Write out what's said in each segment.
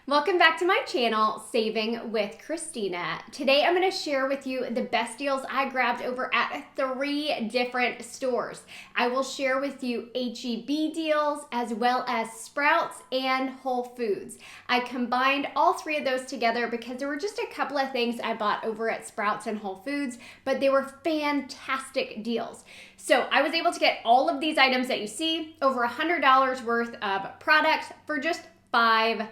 Welcome back to my channel, Saving with Christina. Today I'm going to share with you the best deals I grabbed over at 3 different stores. I will share with you HEB deals as well as Sprouts and Whole Foods. I combined all 3 of those together because there were just a couple of things I bought over at Sprouts and Whole Foods, but they were fantastic deals. So I was able to get all of these items that you see, over $100 worth of products for just $5.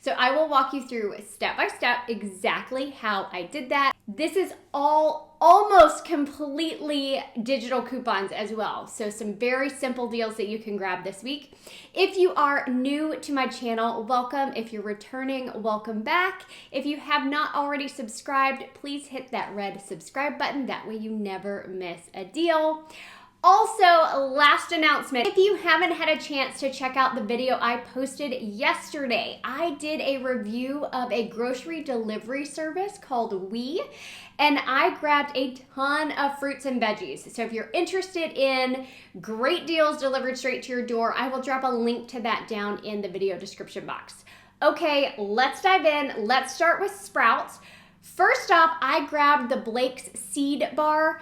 So I will walk you through step by step exactly how I did that. This is all almost completely digital coupons as well. So some very simple deals that you can grab this week. If you are new to my channel, welcome. If you're returning, welcome back. If you have not already subscribed, please hit that red subscribe button. That way you never miss a deal. Also, last announcement, if you haven't had a chance to check out the video I posted yesterday, I did a review of a grocery delivery service called HEB, and I grabbed a ton of fruits and veggies. So if you're interested in great deals delivered straight to your door, I will drop a link to that down in the video description box. Okay, let's dive in. Let's start with Sprouts. First off, I grabbed the Blake's Seed Bar.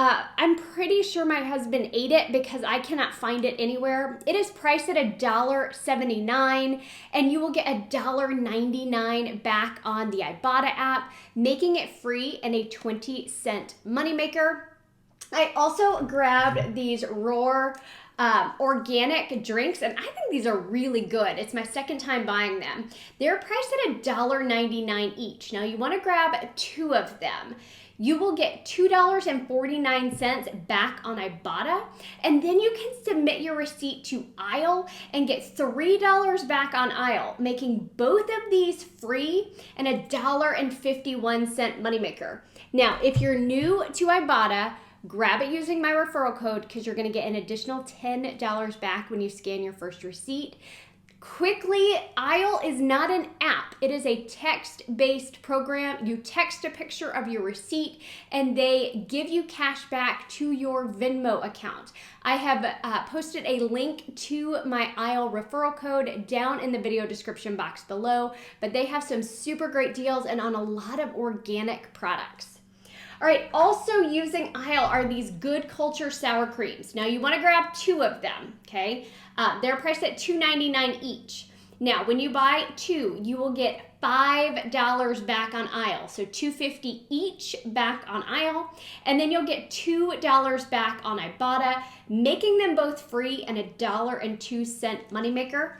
I'm pretty sure my husband ate it because I cannot find it anywhere. It is priced at $1.79 and you will get $1.99 back on the Ibotta app, making it free and a 20-cent moneymaker. I also grabbed these Roar organic drinks, and I think these are really good. It's my second time buying them. They're priced at $1.99 each. Now you want to grab 2 of them. You will get $2.49 back on Ibotta, and then you can submit your receipt to Aisle and get $3 back on Aisle, making both of these free and $1.51 moneymaker. Now, if you're new to Ibotta, grab it using my referral code because you're going to get an additional $10 back when you scan your first receipt. Quickly, Aisle is not an app. It is a text-based program. You text a picture of your receipt and they give you cash back to your Venmo account. I have posted a link to my Aisle referral code down in the video description box below, but they have some super great deals and on a lot of organic products. All right, also using Aisle are these Good Culture sour creams. Now you want to grab 2 of them, okay? They're priced at $2.99 each. Now, when you buy 2, you will get $5 back on Aisle. So $2.50 each back on Aisle. And then you'll get $2 back on Ibotta, making them both free and $1.02 moneymaker.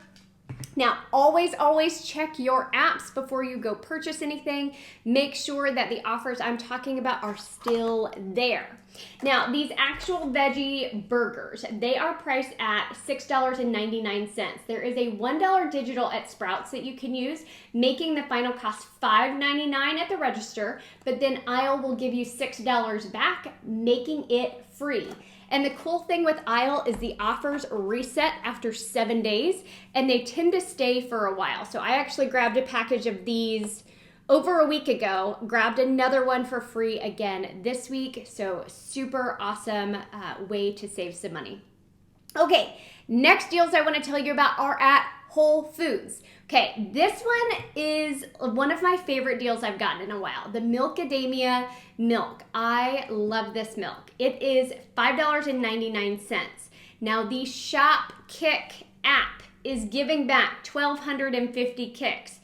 Now, always check your apps before you go purchase anything. Make sure that the offers I'm talking about are still there. Now, these actual veggie burgers, they are priced at $6.99. There is a $1 digital at Sprouts that you can use, making the final cost $5.99 at the register, but then Aisle will give you $6 back, making it free. And the cool thing with Aisle is the offers reset after 7 days, and they tend to stay for a while. So I actually grabbed a package of these over a week ago, grabbed another one for free again this week. So super awesome way to save some money. Okay, next deals I want to tell you about are at Whole Foods. Okay, this one is one of my favorite deals I've gotten in a while. The Milkademia milk. I love this milk. It is $5.99. Now the Shop Kick app is giving back 1,250 kicks.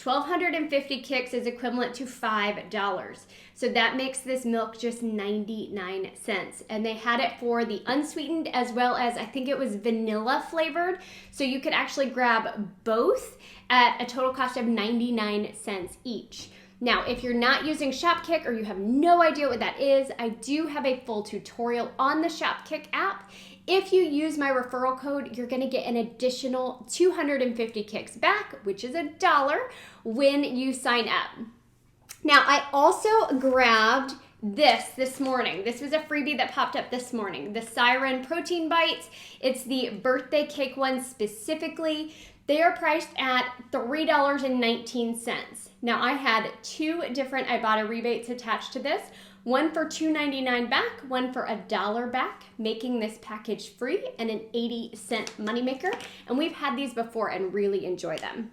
1,250 kicks is equivalent to $5. So that makes this milk just 99 cents. And they had it for the unsweetened as well as I think it was vanilla flavored. So you could actually grab both at a total cost of 99 cents each. Now, if you're not using Shopkick or you have no idea what that is, I do have a full tutorial on the Shopkick app. If you use my referral code, you're going to get an additional 250 kicks back, which is $1 when you sign up. Now, I also grabbed this morning. This was a freebie that popped up this morning. The Siren Protein Bites. It's the birthday cake one specifically. They are priced at $3.19. Now, I had 2 different Ibotta rebates attached to this. One for $2.99 back, one for $1 back, making this package free and an 80-cent moneymaker. And we've had these before and really enjoy them.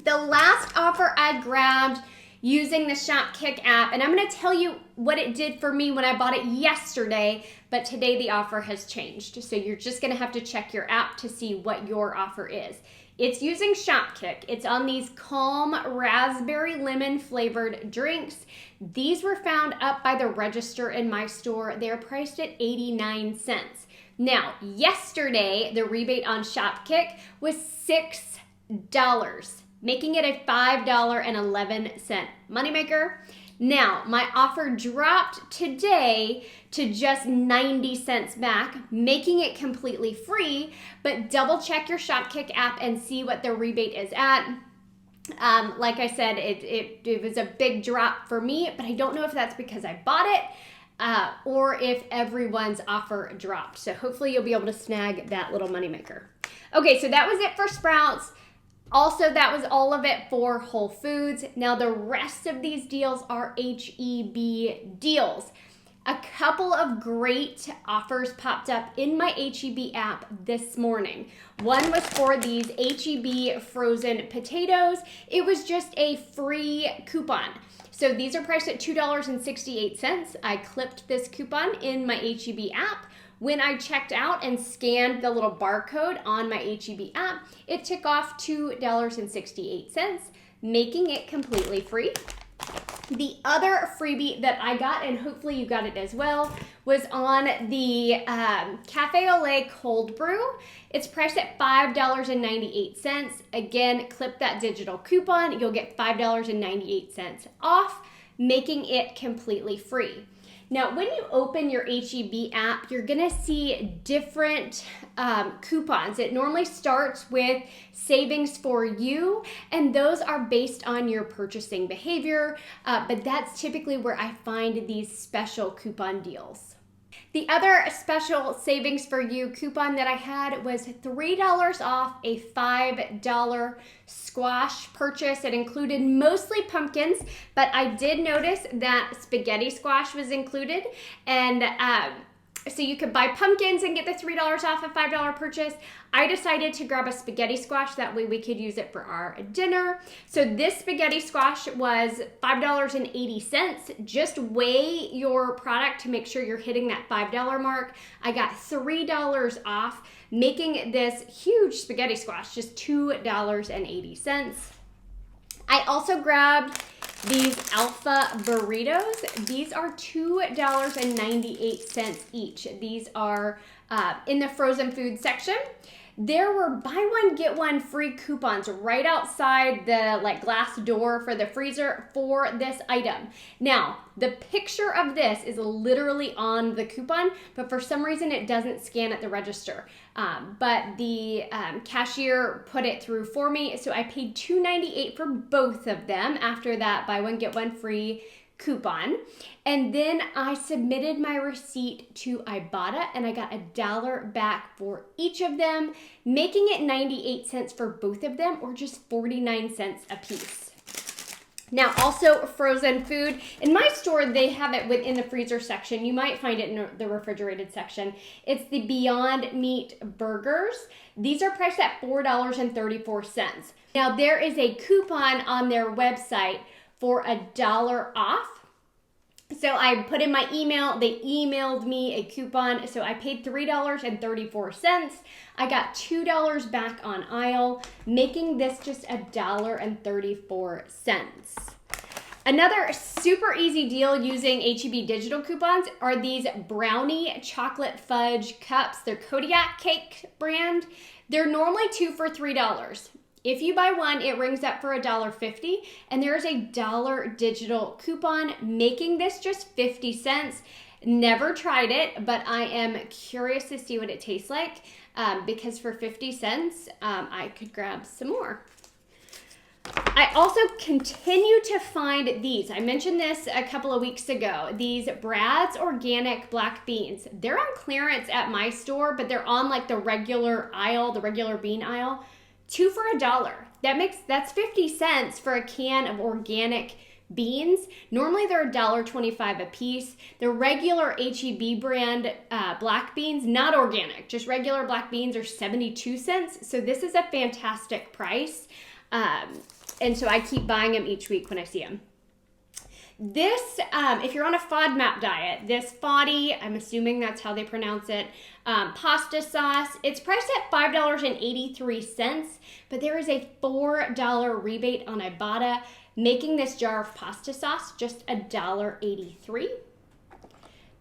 The last offer I grabbed using the Shopkick app, and I'm going to tell you what it did for me when I bought it yesterday, but today the offer has changed. So you're just going to have to check your app to see what your offer is. It's using Shopkick. It's on these calm raspberry lemon flavored drinks. These were found up by the register in my store. They're priced at 89 cents. Now, yesterday, the rebate on Shopkick was $6, making it a $5.11 moneymaker. Now, my offer dropped today to just 90 cents back, making it completely free, but double check your Shopkick app and see what the rebate is at. Like I said, it was a big drop for me, but I don't know if that's because I bought it or if everyone's offer dropped. So hopefully you'll be able to snag that little moneymaker. Okay, so that was it for Sprouts. Also, that was all of it for Whole Foods. Now, the rest of these deals are HEB deals. A couple of great offers popped up in my HEB app this morning. One was for these HEB frozen potatoes. It was just a free coupon. So these are priced at $2.68. I clipped this coupon in my HEB app. When I checked out and scanned the little barcode on my HEB app, it took off $2.68, making it completely free. The other freebie that I got, and hopefully you got it as well, was on the Cafe au Lait cold brew. It's priced at $5.98. Again, clip that digital coupon. You'll get $5.98 off, making it completely free. Now, when you open your HEB app, you're gonna see different coupons. It normally starts with savings for you, and those are based on your purchasing behavior, but that's typically where I find these special coupon deals. The other special savings for you coupon that I had was $3 off a $5 squash purchase. It included mostly pumpkins, but I did notice that spaghetti squash was included, and so you could buy pumpkins and get the $3 off a $5 purchase. I decided to grab a spaghetti squash. That way we could use it for our dinner. So this spaghetti squash was $5.80. Just weigh your product to make sure you're hitting that $5 mark. I got $3 off, making this huge spaghetti squash just $2.80. I also grabbed these Alpha burritos. These are $2.98 each. These are in the frozen food section. There were buy one, get one free coupons right outside the glass door for the freezer for this item. Now, the picture of this is literally on the coupon, but for some reason it doesn't scan at the register. But the cashier put it through for me, so I paid $2.98 for both of them after that buy one, get one free coupon. And then I submitted my receipt to Ibotta and I got $1 back for each of them, making it 98 cents for both of them, or just 49 cents a piece. Now, also frozen food. In my store, they have it within the freezer section. You might find it in the refrigerated section. It's the Beyond Meat burgers. These are priced at $4.34. Now, there is a coupon on their website for $1 off. So I put in my email, they emailed me a coupon, so I paid $3.34. I got $2 back on aisle, making this just $1.34. Another super easy deal using HEB digital coupons are these brownie chocolate fudge cups. They're Kodiak Cake brand. They're normally 2 for $3. If you buy one, it rings up for $1.50, and there's a $1 digital coupon, making this just 50 cents. Never tried it, but I am curious to see what it tastes like, because for 50 cents, I could grab some more. I also continue to find these. I mentioned this a couple of weeks ago. These Brad's Organic Black Beans. They're on clearance at my store, but they're on the regular aisle, the regular bean aisle. 2 for $1. That's 50 cents for a can of organic beans. Normally they're $1.25 a piece. The regular HEB brand black beans, not organic, just regular black beans, are 72 cents. So this is a fantastic price. And so I keep buying them each week when I see them. This, if you're on a FODMAP diet, this FODdy, I'm assuming that's how they pronounce it, pasta sauce, it's priced at $5.83, but there is a $4 rebate on Ibotta, making this jar of pasta sauce just $1.83.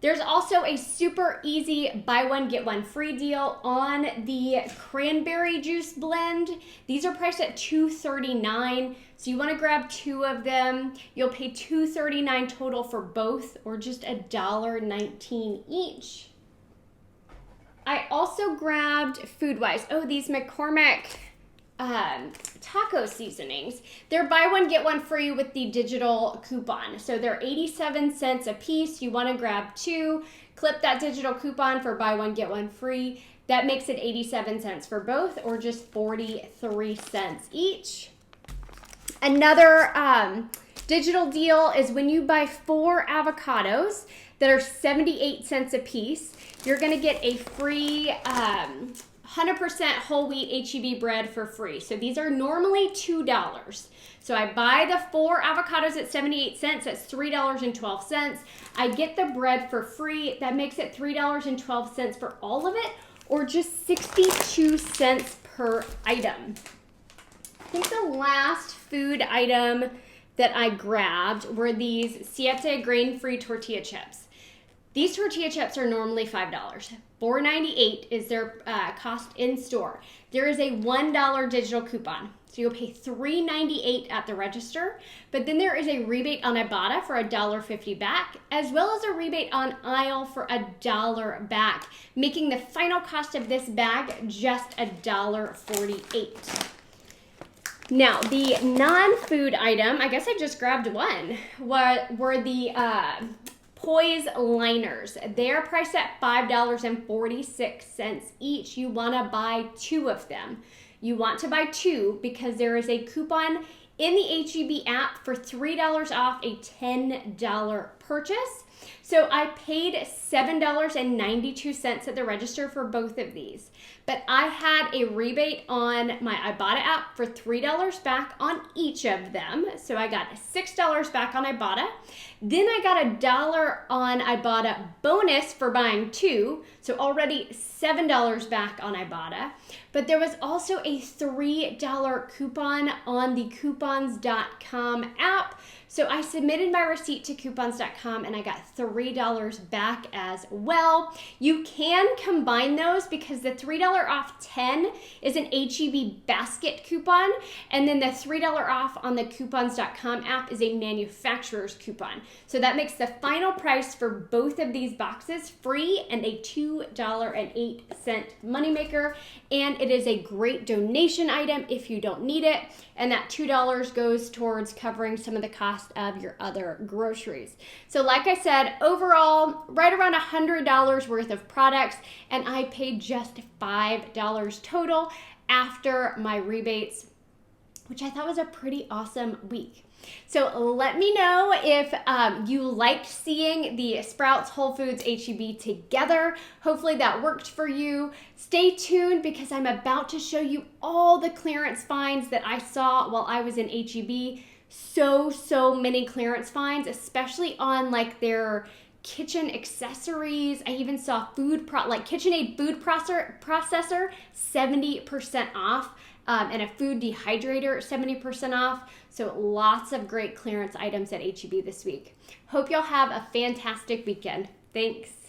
There's also a super easy buy one, get one free deal on the cranberry juice blend. These are priced at $2.39, so you want to grab 2 of them. You'll pay $2.39 total for both, or just $1.19 each. I also grabbed Foodwise. Oh, these McCormick taco seasonings. They're buy one, get one free with the digital coupon. So they're 87 cents a piece. You want to grab 2, clip that digital coupon for buy one, get one free. That makes it 87 cents for both, or just 43 cents each. Another digital deal is when you buy 4 avocados that are 78 cents a piece, you're going to get a free 100% whole wheat HEB bread for free. So these are normally $2. So I buy the 4 avocados at 78 cents, that's $3.12. I get the bread for free. That makes it $3.12 for all of it, or just 62 cents per item. I think the last food item that I grabbed were these Siete grain-free tortilla chips. These tortilla chips are normally $5. $4.98 is their cost in store. There is a $1 digital coupon, so you'll pay $3.98 at the register, but then there is a rebate on Ibotta for $1.50 back, as well as a rebate on aisle for $1 back, making the final cost of this bag just $1.48. Now, the non-food item, I guess I just grabbed one, were the Poise liners. They're priced at $5.46 each. You want to buy 2 of them. You want to buy 2 because there is a coupon in the HEB app for $3 off a $10 purchase. So I paid $7.92 at the register for both of these. But I had a rebate on my Ibotta app for $3 back on each of them. So I got $6 back on Ibotta. Then I got $1 on Ibotta bonus for buying 2. So already $7 back on Ibotta. But there was also a $3 coupon on the coupons.com app. So I submitted my receipt to coupons.com and I got $3 back as well. You can combine those because the $3 off 10 is an HEB basket coupon, and then the $3 off on the coupons.com app is a manufacturer's coupon. So that makes the final price for both of these boxes free and a $2.08 moneymaker. And it is a great donation item if you don't need it. And that $2 goes towards covering some of the cost of your other groceries. So like I said, overall, right around $100 worth of products, and I paid just $5 total after my rebates, which I thought was a pretty awesome week. So let me know if you liked seeing the Sprouts, Whole Foods, HEB together. Hopefully that worked for you. Stay tuned because I'm about to show you all the clearance finds that I saw while I was in HEB. So many clearance finds, especially on like their kitchen accessories. I even saw KitchenAid food processor 70% off, and a food dehydrator 70% off. So lots of great clearance items at HEB this week. Hope y'all have a fantastic weekend. Thanks.